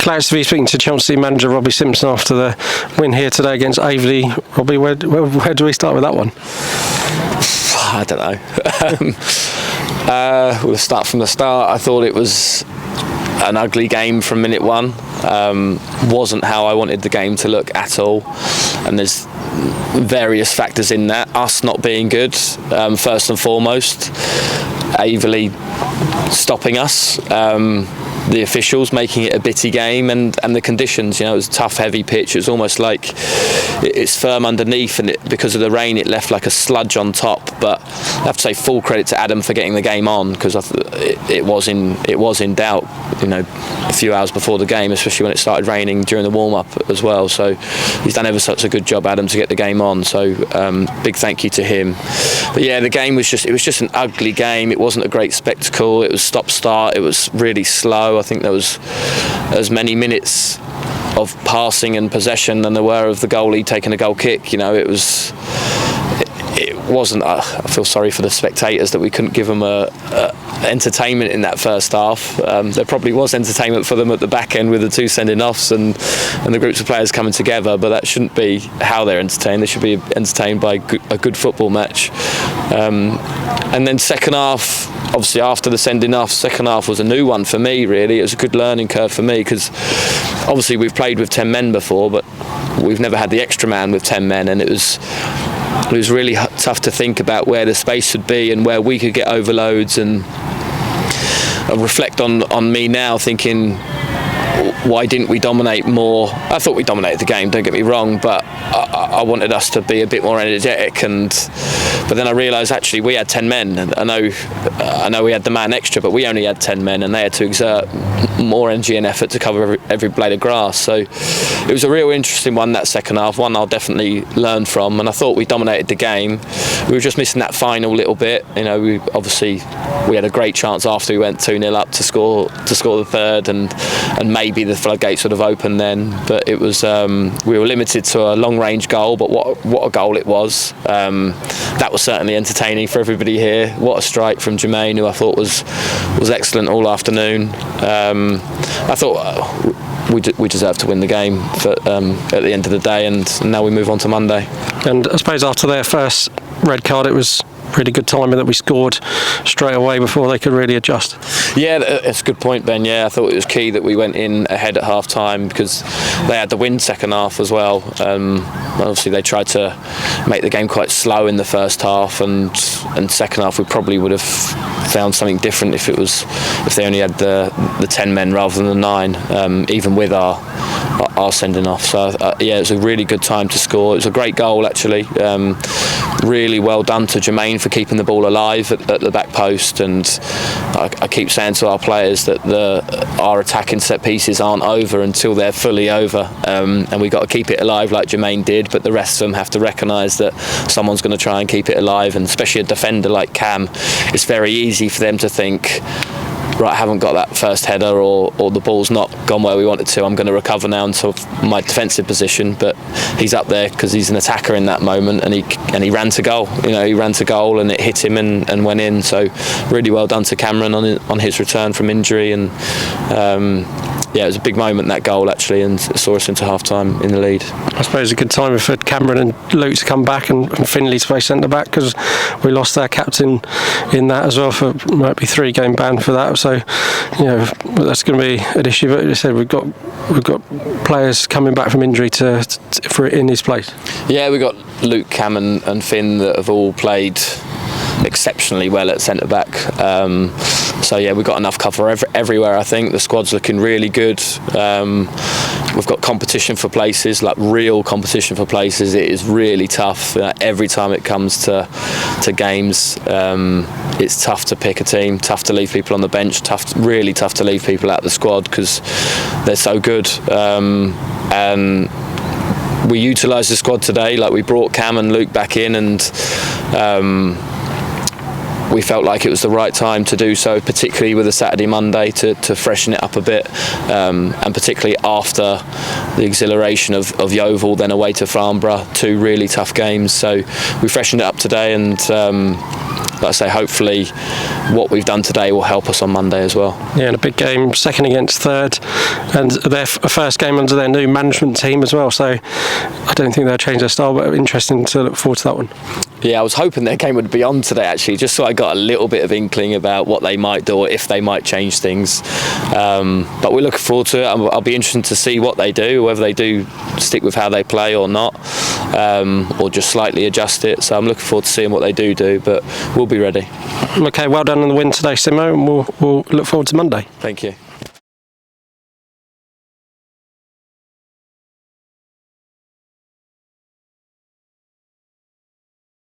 ClaretsTV speaking to Chelsea manager Robbie Simpson after the win here today against Aveley. Robbie, where do we start with that one? I don't know. We'll start from the start. I thought it was an ugly game from minute one. Wasn't how I wanted the game to look at all, and there's various factors in that. Us not being good, first and foremost. Aveley stopping us. The officials making it a bitty game, and the conditions. You know, it was a tough, heavy pitch. It was almost like it's firm underneath, and because of the rain, it left like a sludge on top. But I have to say full credit to Adam for getting the game on, because it was in doubt. You know, a few hours before the game, especially when it started raining during the warm-up as well. So he's done ever such a good job, Adam, to get the game on. So big thank you to him. But yeah, the game was just an ugly game. It wasn't a great spectacle. It was stop-start. It was really slow. I think there was as many minutes of passing and possession than there were of the goalie taking a goal kick. You know, it wasn't. I feel sorry for the spectators that we couldn't give them entertainment in that first half. There probably was entertainment for them at the back end with the two sending offs and the groups of players coming together, but that shouldn't be how they're entertained. They should be entertained by a good football match. And then second half, obviously after the sending off, second half was a new one for me, really. It was a good learning curve for me, because obviously we've played with 10 men before, but we've never had the extra man with 10 men, and it was really tough to think about where the space would be and where we could get overloads. And I reflect on me now, thinking, why didn't we dominate more? I thought we dominated the game, don't get me wrong, but I wanted us to be a bit more energetic. But then I realised actually we had 10 men. And I know we had the man extra, but we only had 10 men, and they had to exert more energy and effort to cover every blade of grass. So it was a real interesting one, that second half, one I'll definitely learn from. And I thought we dominated the game. We were just missing that final little bit. You know, we had a great chance after we went 2-0 up to score the third, and maybe the floodgates would have opened then. But it was we were limited to a long-range goal, but what a goal it was. That was certainly entertaining for everybody here. What a strike from Jermaine, who I thought was excellent all afternoon. I thought we deserved to win the game at the end of the day, and now we move on to Monday. And I suppose after their first red card, it was really good timing that we scored straight away before they could really adjust. Yeah, that's a good point, Ben. Yeah, I thought it was key that we went in ahead at half time, because they had the win second half as well. Obviously they tried to make the game quite slow in the first half, and second half we probably would have found something different if they only had the 10 men rather than the 9, even with our sending off. So yeah, it was a really good time to score. It was a great goal, actually. Really well done to Jermaine for keeping the ball alive at the back post. And I keep saying to our players that our attacking set pieces aren't over until they're fully over, and we've got to keep it alive like Jermaine did, but the rest of them have to recognise that someone's going to try and keep it alive. And especially a defender like Cam, it's very easy for them to think, right, I haven't got that first header, or the ball's not gone where we want it to, I'm going to recover now into my defensive position. But he's up there because he's an attacker in that moment, and he ran to goal. You know, he ran to goal and it hit him and went in. So really well done to Cameron on his return from injury. And yeah, it was a big moment, that goal, actually, and it saw us into half-time in the lead. I suppose a good time for Cameron and Luke to come back, and Finley to play centre-back, because we lost our captain in that as well, for might be 3-game ban for that. So, you know, that's going to be an issue. But as I said, we've got players coming back from injury for in his place. Yeah, we've got Luke, Cam and Finn that have all played exceptionally well at centre back. So yeah, we've got enough cover everywhere. I think the squad's looking really good. We've got competition for places, like real competition for places. It is really tough. Every time it comes to games, it's tough to pick a team, tough to leave people on the bench, really tough to leave people out of the squad, because they're so good. And we utilised the squad today. Like, we brought Cam and Luke back in, and we felt like it was the right time to do so, particularly with a Saturday Monday, to freshen it up a bit, and particularly after the exhilaration of Yeovil, then away to Farnborough, 2 really tough games. So we freshened it up today, and like I say, hopefully what we've done today will help us on Monday as well. Yeah, and a big game, second against third, and their first game under their new management team as well, so I don't think they'll change their style, but interesting to look forward to that one. Yeah, I was hoping their game would be on today actually, just so I got a little bit of inkling about what they might do or if they might change things. But we're looking forward to it. I'll be interested to see what they do, whether they do stick with how they play or not, or just slightly adjust it. So I'm looking forward to seeing what they do, but we'll be ready. Okay, well done on the win today, Simo, and we'll look forward to Monday. Thank you.